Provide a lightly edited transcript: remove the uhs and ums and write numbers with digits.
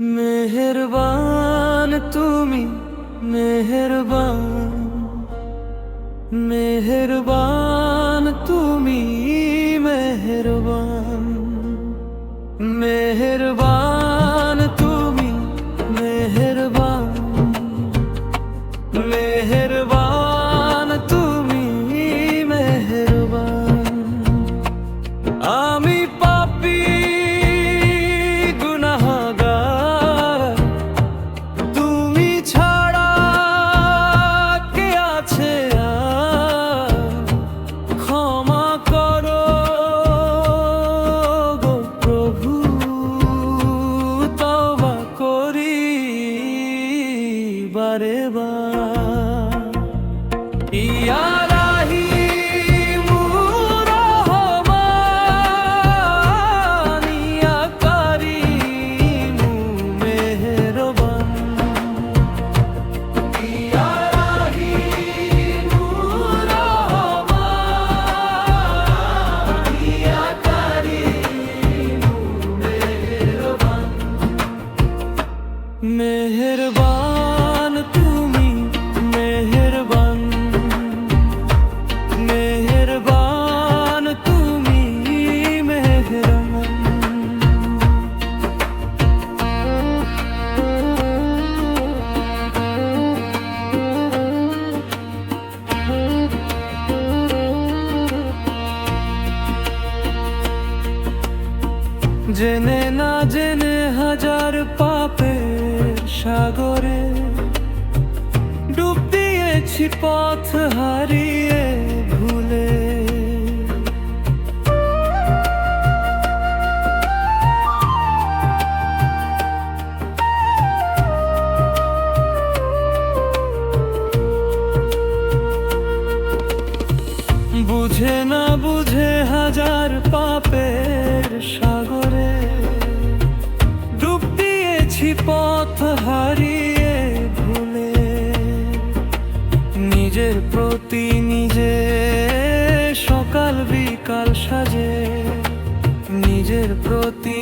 মেহেরবান তুমি, মেহেরবান, মেহেরবান তুমি, মেহেরবান, মেহেরবান তুমি, মেহেরবান, মেহেরবান তুমি, মেহেরবান। আমি পাপী গুনাহগার, তুমি ছাড়া কে আছে আর? ক্ষমা করো গো প্রভু, তওবা করি বারে বার। ইয়া মেহেরবান তুমি, মেহেরবান, মেহেরবান তুমি, মেহেরবান। জেনে না জেনে হাজার পাপের সাগরে ডুব দিয়েছি পথ হারিয়ে ভুলে। বুঝে না বুঝে হাজার পাপের সাগরে ডুব দিয়েছি পথ হারিয়ে ভুলে। নিজের প্রতি নিজে সকাল বিকাল সাজে, নিজের প্রতি